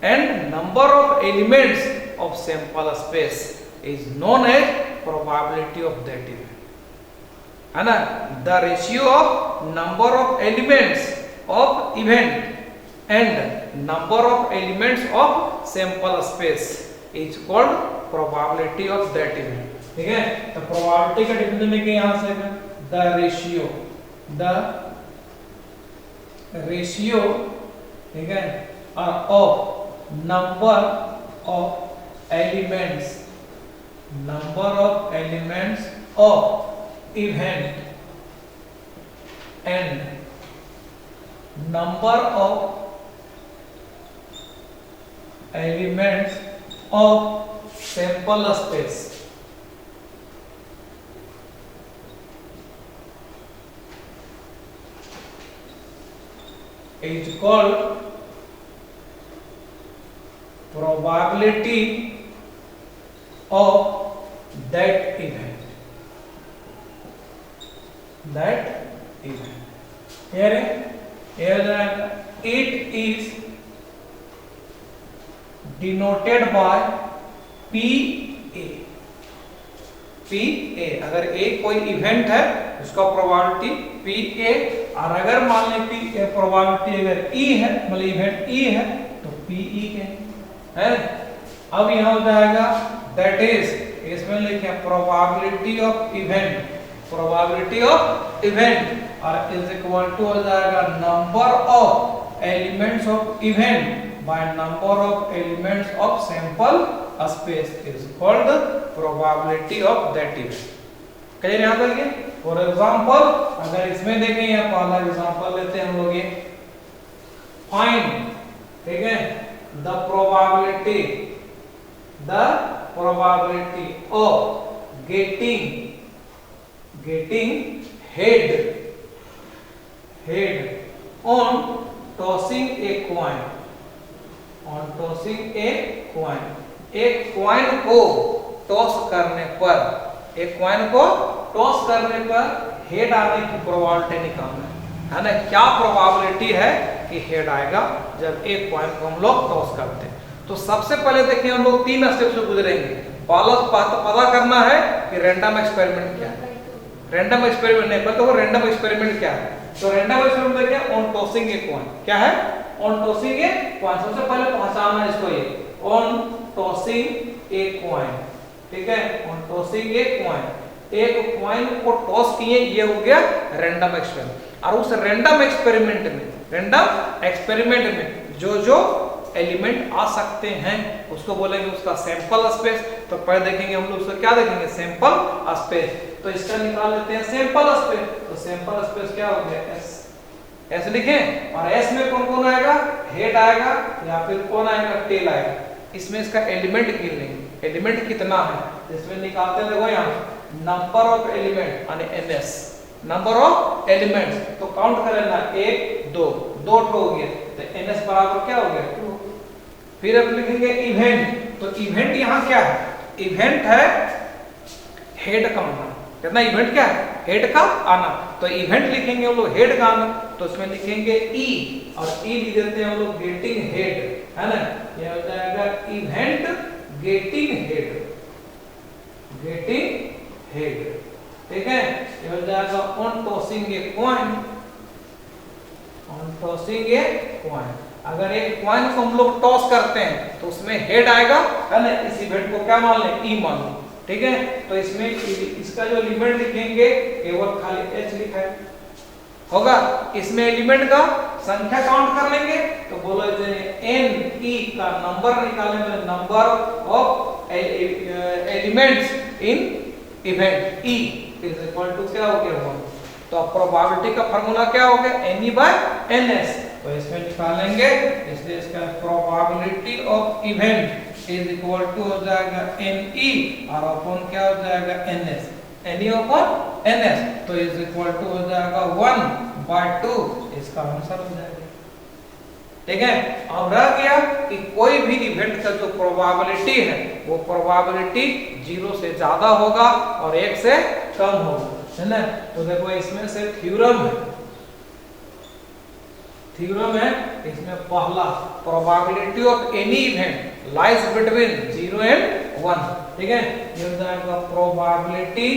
and number of elements of sample space is known as probability of that event, है ना। the ratio of number of elements of event and number of elements of sample space is called probability of that event। ठीक है, तो probability का definition लेके यहां से the ratio, ठीक है, of number of elements of event and number of elements of sample space is called probability of that event, here it is denoted by PA। अगर A कोई इवेंट है उसका प्रोबेबिलिटी PA, और अगर मान लें प्रोबेबिलिटी अगर E है, मतलब इवेंट E है तो PE के है। अब यहां हो जाएगा दैट इज, इसमें लिखे प्रोबेबिलिटी ऑफ इवेंट, और इज इक्वल टू हो जाएगा number of elements of event by number of elements of sample space is called probability of that event. Clear यहां तक ये? फॉर एग्जांपल अगर इसमें देखें, यहां पहला एग्जांपल लेते हैं हम लोग, ये फाइंड, ठीक है, the probability of getting head on tossing a coin, एक कॉइन को टॉस करने पर, हेड आने की प्रोबेबिलिटी निकालना है ना। क्या प्रोबेबिलिटी है कि हेड आएगा जब एक कॉइन को हम लोग टॉस करते हैं? तो सबसे पहले देखिए हम लोग 3 स्टेप से गुजरेंगे। पहला पता करना है कि रैंडम एक्सपेरिमेंट क्या है। रैंडम एक्सपेरिमेंट नहीं पता, वो रैंडम एक्सपेरिमेंट क्या है? तो रैंडम एक्सपेरिमेंट देखिए ऑन टॉसिंग ए कॉइन, क्या है? On tossing a coin. सबसे पहले पहचानना इसको, ये ऑन टॉसिंग ए कॉइन, ठीक है, ऑन टॉसिंग ए कॉइन, एक कॉइन को टॉस किए, ये हो गया रैंडम एक्सपेरिमेंट। और उस रैंडम एक्सपेरिमेंट में जो एलिमेंट आ सकते हैं उसको बोलेंगे उसका सैंपल स्पेस। तो पहले देखेंगे हम लोग उसका क्या देखेंगे, सैंपल स्पेस। तो इसका निकाल लेते हैं सैंपल स्पेस। तो सैंपल स्पेस क्या हो गया, एस लिखें। और एस में कौन कौन आएगा, हेड आएगा या फिर कौन आएगा, टेल आएगा। इसमें इसका एलिमेंट गिन लेंगे, एलिमेंट कितना है इसमें निकालते हैं। देखो यहाँ नंबर ऑफ एलिमेंट यानी एनएस, नंबर ऑफ एलिमेंट्स। तो काउंट कर लेना, 1 2 हो गया, तो एनएस बराबर क्या हो गया, 2। फिर अब लिखेंगे इवेंट, तो इवेंट यहाँ क्या है, इवेंट है हेड का आना। कितना इवेंट क्या है, हेड का आना। तो इवेंट लिखेंगे हम लोग हेड का आना, तो उसमें लिखेंगे ई, और ई लिख देते हैं हम लोग गेटिंग हेड, है ना। ये हो जाएगा event getting head, getting head, ठीक है। ये हो जाएगा on tossing a coin, on tossing a coin. अगर एक कॉइन को हम लोग टॉस करते हैं तो उसमें हेड आएगा, है ना। इस इवेंट को क्या मान लें, ई मान लें, ठीक है। तो इसमें इसका जो एलिमेंट लिखेंगे केवल खाली एच लिखा है होगा। इसमें एलिमेंट का संख्या काउंट कर लेंगे, तो बोलो एन ई का नंबर निकालेंगे, number of elements in event E is equal to क्या हो गया 1। तो अब प्रोबेबिलिटी का फार्मूला क्या हो गया, N E by N S. तो इसमें निकालेंगे, इसलिए इसका probability of event is equal to हो जाएगा एन ई और अपॉन क्या हो जाएगा N S, N E upon N S. तो इज इक्वल टू हो जाएगा 1/2, इसका आंसर हो जाएगा, ठीक है। अब रह गया कि कोई भी इवेंट का जो प्रोबेबिलिटी है वो प्रोबेबिलिटी 0 से ज्यादा होगा और 1 से कम होगा, है ना। तो देखो इसमें से थ्योरम है, थ्योरम है इसमें पहला, probability of any event lies between 0 and 1, ठीक है। ये हो जाएगा probability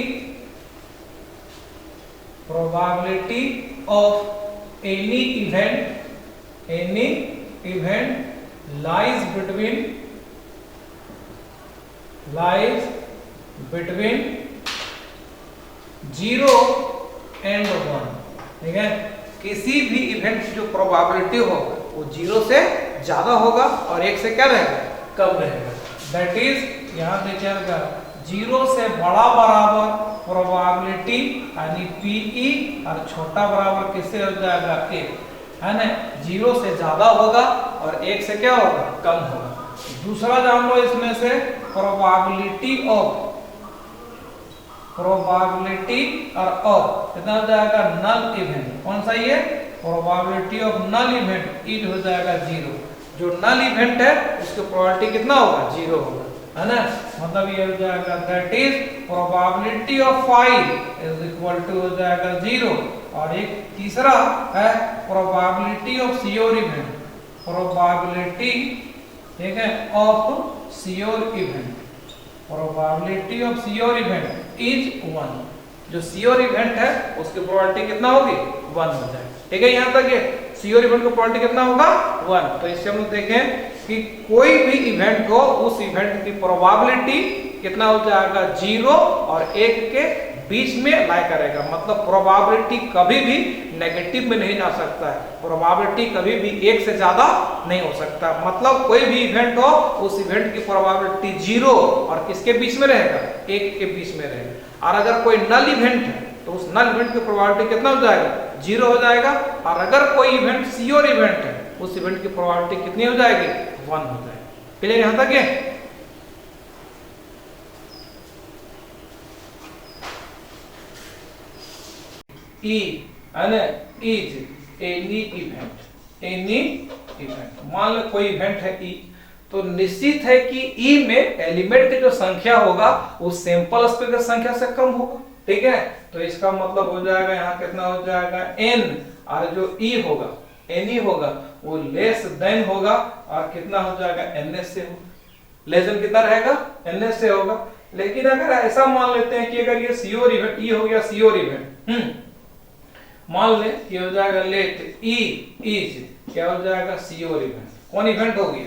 of any event lies between 0 and 1, ठीक है। किसी भी इवेंट की जो प्रोबेबिलिटी हो वो 0 से ज्यादा होगा और 1 से क्या रहेगा, कम रहेगा। दैट इज यहाँ देखिएगा 0 से बड़ा बराबर प्रोबेबिलिटी यानी पीई और छोटा बराबर किससे हो जाएगा 1, है ना। 0 से ज्यादा होगा और 1 से क्या होगा, कम होगा। दूसरा जान लो इसमें से प्रोबेबिलिटी और ऑफ कितना हो जाएगा नल इवेंट, कौन सा ये probability of null event is हो जाएगा 0। जो नल इवेंट है उसकी प्रोबेबिलिटी कितना होगा, 0 होगा, है ना। मतलब ये हो जाएगा that is probability of 5 is equal to हो जाएगा 0। और एक तीसरा है probability of sure event, probability, ठीक है, of sure event, probability of sure event is 1। जो श्योर इवेंट है उसकी प्रोबेबिलिटी कितना होगी, 1 हो जाएगा, ठीक है। यहाँ तक ये श्योर इवेंट का प्रोबेबिलिटी कितना होगा, 1। तो इससे हम लोग देखें कि कोई भी इवेंट हो उस इवेंट की प्रोबेबिलिटी कितना हो जाएगा, 0 और 1 के बीच में लाई करेगा। मतलब प्रोबेबिलिटी कभी भी नेगेटिव में नहीं जा सकता है, प्रोबेबिलिटी कभी भी 1 से ज्यादा नहीं हो सकता। मतलब कोई भी इवेंट हो उस इवेंट की प्रोबेबिलिटी 0 और किसके बीच में रहेगा, 1 के बीच में रहेगा। और अगर कोई नल इवेंट है तो उस नल इवेंट की प्रोबेबिलिटी कितना हो जाएगा, 0 हो जाएगा। और अगर कोई इवेंट श्योर इवेंट है उस इवेंट की प्रोबेबिलिटी कितनी हो जाएगी, 1 हो जाएगी। क्लियर यहां तक है। E इज एनी इवेंट, मान लो कोई इवेंट है E, तो निश्चित है कि E में एलिमेंट की जो संख्या होगा वो सैंपल स्पेस की संख्या से कम होगा, ठीक है। तो इसका मतलब हो जाएगा यहाँ कितना हो जाएगा n, और जो E होगा N होगा वो लेस देन होगा और कितना हो जाएगा ns से होगा, लेस देन कितना रहेगा, ns से होगा। लेकिन अगर ऐसा मान लेते हैं कि अगर ये श्योर इवेंट E हो गया श्योर इवेंट, मान ले ये हो जाएगा लेट E इज क्या हो जाएगा, श्योर इवेंट। कौन इवेंट हो गया,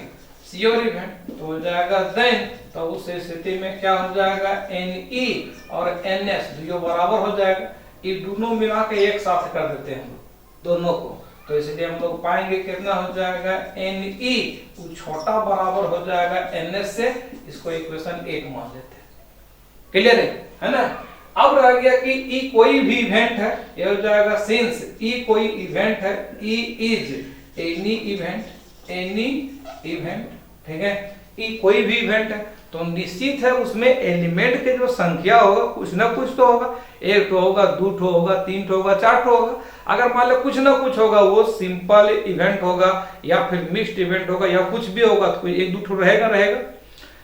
श्योर इवेंट, तो हो जाएगा देन। तो उस स्थिति में क्या हो जाएगा, NE और NS दोनों बराबर हो जाएगा। ये दोनों मिला के एक साथ कर देते हैं दोनों को, तो इसलिए हम लोग पाएंगे कितना हो जाएगा, NE वो छोटा बराबर हो जाएगा NS से। इसको इक्वेशन 1 मान लेते हैं। क्लियर है ना। अब रह गया कि E कोई भी इवेंट है, ये हो जाएगा सिंस E कोई इवेंट है, E इज एनी इवेंट, ठीक है। E कोई भी इवेंट है तो निश्चित है उसमें एलिमेंट के जो संख्या होगा कुछ ना कुछ तो होगा, 1 ठो होगा, 2 ठो होगा, 3 ठो होगा, 4 ठो होगा। अगर मान लो कुछ ना कुछ होगा वो सिंपल इवेंट होगा या फिर मिक्स्ड इवेंट होगा या कुछ भी होगा, तो 1-2 ठो रहेगा।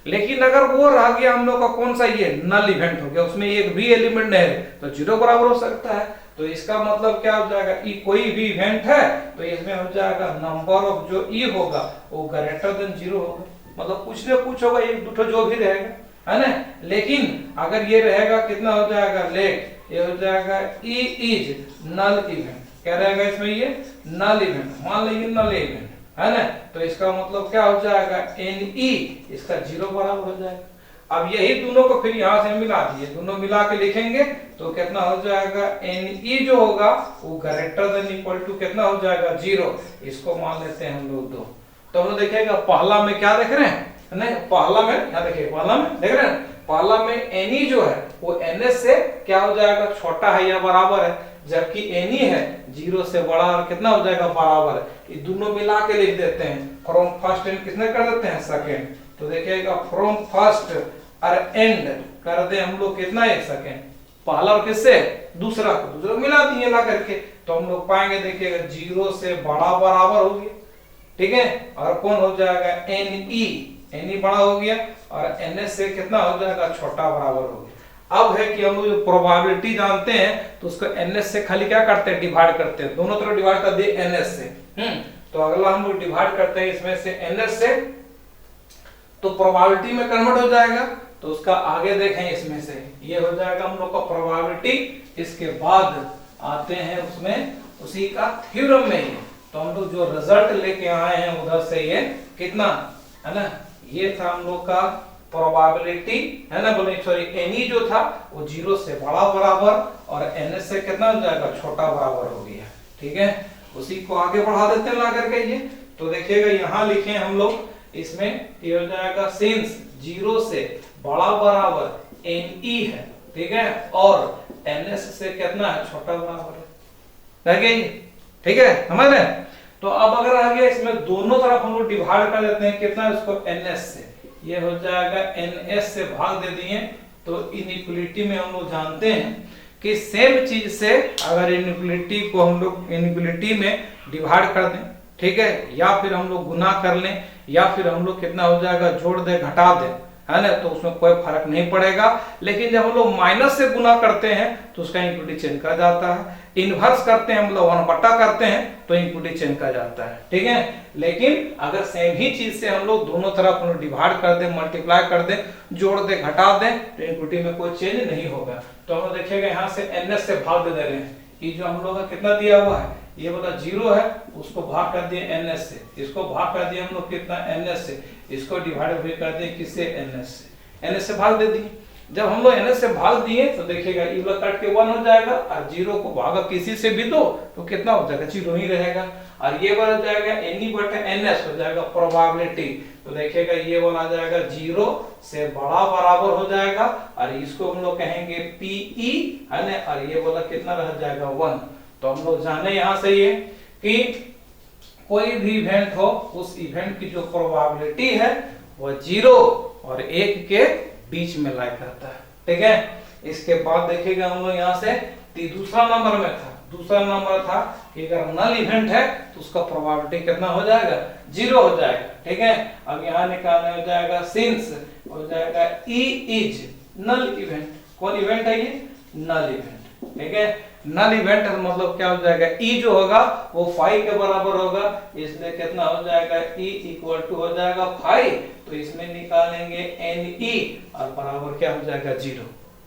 लेकिन अगर वो रह गया हम लोग का कौन सा, ये नल इवेंट हो गया, उसमें एक भी एलिमेंट नहीं है, तो 0 बराबर हो सकता है। तो इसका मतलब क्या हो जाएगा, ई कोई भी इवेंट है तो इसमें हो जाएगा नंबर ऑफ जो ई होगा वो ग्रेटर देन 0 होगा, मतलब कुछ ना कुछ होगा, एक दो जो भी रहेगा, है ना। लेकिन अगर ये रहेगा कितना हो जाएगा, लेट, ये हो जाएगा ई इज नल इवेंट, क्या रहेगा इसमें, ये नल इवेंट, मान लीजिए नल इवेंट, है ना। तो इसका मतलब क्या हो जाएगा, एन ई, इसका 0 बराबर हो जाएगा। अब यही दोनों को फिर यहां से मिला दिए, दोनों मिला के लिखेंगे तो कितना हो जाएगा, एन ई जो होगा वो ग्रेटर देन इक्वल टू कितना हो जाएगा, 0, इसको मान लेते हैं हम लोग 2। तो हम लोग देखिएगा पहला में क्या देख रहे हैं, नहीं पहला में यहाँ देखिए, पहला में देख रहे हैं, पहला में एन ई जो है वो एन एस से क्या हो जाएगा, छोटा है या बराबर है, जबकि एन ई है 0 से बड़ा और कितना हो जाएगा, बराबर है। ये दोनों मिला के लिख देते हैं, फ्रॉम फर्स्ट एंड किसने कर देते हैं, सेकंड। तो देखिएगा फ्रॉम फर्स्ट और एंड कर दे हम लोग कितना, 1 सेकंड, पहला और किससे, दूसरा को, दूसरा मिला दिए ला करके, तो हम लोग पाएंगे देखिएगा 0 से बड़ा बराबर हो गया, ठीक है। और कौन हो जाएगा, एन ई बड़ा हो गया और एन एस से कितना हो जाएगा, छोटा बराबर हो गया। अब है कि हम लोग जो प्रोबेबिलिटी जानते हैं तो उसको एन एस से खाली क्या करते हैं, डिवाइड करते हैं, दोनों तरफ डिवाइड कर दिए एन एस से। तो अगला हम लोग डिवाइड करते हैं इसमें से एन एस से, तो प्रोबेबिलिटी में कन्वर्ट हो जाएगा। तो उसका आगे देखें, इसमें से ये हो जाएगा हम लोग का प्रोबेबिलिटी। इसके बाद आते हैं उसमें उसी का थ्योरम में ही, तो हम लोग जो रिजल्ट लेके आए हैं उधर से ये कितना है ना, ये था हम लोग का प्रोबेबिलिटी, है ना, बोले सॉरी, एनी जो था वो 0 से बड़ा बराबर और एन से कितना हो जाएगा, छोटा बराबर हो गया, ठीक है। उसी को आगे बढ़ा देते हैं ला करके ये, तो देखिएगा यहाँ लिखे हम लोग, इसमें ये हो जाएगा सिंस 0 से बड़ा बराबर एन ई है, ठीक है, और एन एस से कितना है, छोटा बराबर है, ठीक है, समझ रहे हैं। तो अब अगर आ गया इसमें दोनों तरफ हम लोग डिवाइड कर देते हैं कितना, इसको एन एस से, ये हो जाएगा एन एस से भाग दे दिए। तो इनइक्वालिटी में हम लोग जानते हैं कि सेम चीज से अगर इनइक्वालिटी को हम लोग इनइक्वालिटी में डिवाइड कर दें, ठीक है, या फिर हम लोग गुना कर लें, या फिर हम लोग कितना हो जाएगा, जोड़ दे घटा दे, है ना, तो उसमें कोई फर्क नहीं पड़ेगा। लेकिन जब हम लोग माइनस से गुना करते हैं तो उसका इनइक्वालिटी चेंज कर जाता है, इनवर्स करते हैं हम लोग 1/, करते हैं तो इनइक्वालिटी चेंज कर जाता है, ठीक है। लेकिन अगर सेम ही चीज से हम लोग दोनों तरफ हम लोग डिवाइड कर दें, मल्टीप्लाई कर दें, जोड़ दे घटा दें, तो इनइक्वालिटी में कोई चेंज नहीं होगा। तो हम लोग देखिएगा यहाँ से एनएस से भाग दे रहे हैं, ये जो हम लोग का कितना दिया हुआ है, ये वाला 0 है, उसको भाग कर दिए एनएस से, इसको भाग कर दिए हम लोग कितना, एनएस से, इसको डिवाइड भी कर दिए किससे, एनएस से, एनएस से भाग दे दिए। जब हम लोग एनएस से भाग दिए तो देखिएगा ये वाला काट के 1 हो जाएगा, और 0 को भागा किसी से भी दो तो कितना हो जाएगा, 0 ही रहेगा, और ये वाला जाएगा एनी बटे एनएस हो जाएगा प्रोबेबिलिटी। तो देखिएगा ये वाला आ जाएगा 0 से बड़ा बराबर हो जाएगा, और इसको हम लोग कहेंगे पीई, है ना, और ये वाला कितना रह जाएगा, 1। तो हम लोग जाने यहाँ से ये कि कोई भी इवेंट हो, उस इवेंट की जो प्रोबेबिलिटी है वो 0 और 1 के बीच में लाई करता है, ठीक है। इसके बाद देखिएगा हम लोग यहाँ से दूसरा नंबर में था, दूसरा नंबर था कि अगर नल इवेंट है तो उसका प्रोबेबिलिटी कितना हो जाएगा, 0 हो जाएगा, ठीक है। अब यहाँ निकालने हो जाएगा सिंस हो जाएगा ई इज नल इवेंट, कौन इवेंट है ये, नल इवेंट, ठीक है। नल इवेंट मतलब क्या हो जाएगा, ई जो होगा वो 5 के बराबर होगा, इसलिए कितना हो जाएगा, ई इक्वल टू हो जाएगा 5। तो इसमें निकालेंगे एन ई और बराबर क्या हो जाएगा, 0,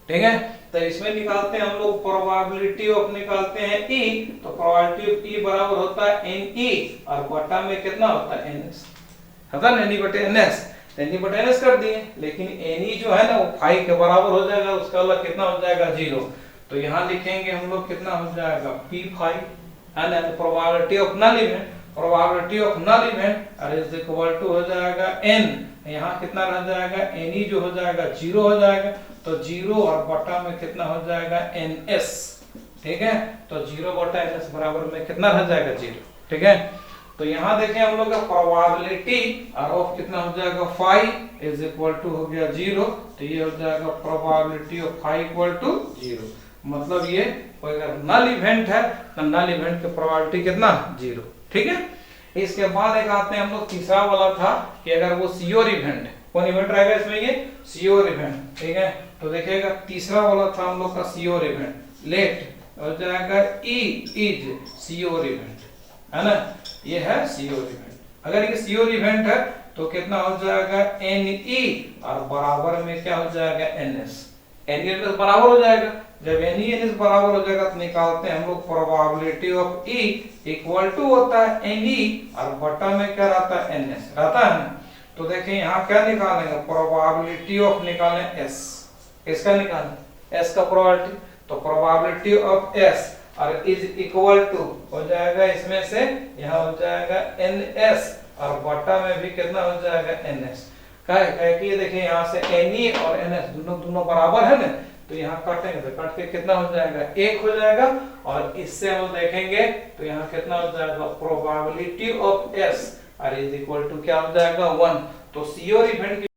ठीक है। तो इसमें निकालते हैं हम लोग प्रोबेबिलिटी ऑफ, निकालते हैं ई, तो प्रोबेबिलिटी ऑफ ई बराबर होता है एन ई और बटा में कितना होता है, एन एस, होता है एन बटे एन एस, एन बटे एन एस कर दिए। लेकिन एन ई जो है ना वो 5 के बराबर हो जाएगा, उसका वाला कितना हो जाएगा, 0। तो यहाँ लिखेंगे हम लोग कितना हो जाएगा, P5, है ना, probability of null event, probability of null event is equal to हो जाएगा n, यहाँ कितना रह जाएगा, n जो हो जाएगा 0 हो जाएगा, तो 0 और बटा में कितना हो जाएगा, ns, ठीक है। तो 0 बटा ns बराबर में कितना रह जाएगा, 0, ठीक है। तो यहाँ देखें हम लोग का प्रोबेबिलिटी ऑफ कितना हो जाएगा, 5 इज इक्वल टू हो गया 0, तो ये हो जाएगा प्रोबेबिलिटी ऑफ 5 इक्वल टू 0। मतलब ये अगर नल इवेंट है तो नल इवेंट की प्रोबेबिलिटी कितना, 0, ठीक है। इसके बाद एक आते हैं हम लोग तीसरा वाला था कि अगर वो श्योर इवेंट है, कौन इवेंट रहेगा इसमें? ये श्योर इवेंट, ठीक है। तो देखिएगा तीसरा वाला था हम लोग का श्योर इवेंट, लेट हो जाएगा ई इज श्योर इवेंट, है ना, ये है श्योर इवेंट। अगर ये श्योर इवेंट है तो कितना हो जाएगा? एन ई और बराबर में क्या हो जाएगा? N S. N E n S बराबर हो जाएगा। जब एन ई एन एस बराबर हो जाएगा तो निकालते हैं हम लोग probability of E equal to होता है एन ई और बटा में क्या रहता है? एन एस रहता है ना। तो देखें यहाँ क्या निकालेंगे? प्रोबेबिलिटी ऑफ निकालें एस, इसका निकालें एस का प्रोबेबिलिटी, तो प्रोबेबिलिटी ऑफ एस और इज इक्वल टू हो जाएगा इसमें से यहाँ हो जाएगा एन एस और बटा में भी कितना हो जाएगा? N S. कि देखिए यहाँ से एन ई और एन एस दोनों बराबर है ना, तो यहाँ काटेंगे तो काट के कितना हो जाएगा? 1 हो जाएगा। और इससे हम देखेंगे तो यहाँ कितना हो जाएगा? प्रोबेबिलिटी ऑफ एस और इज इक्वल टू क्या हो जाएगा? 1। तो श्योर इवेंट की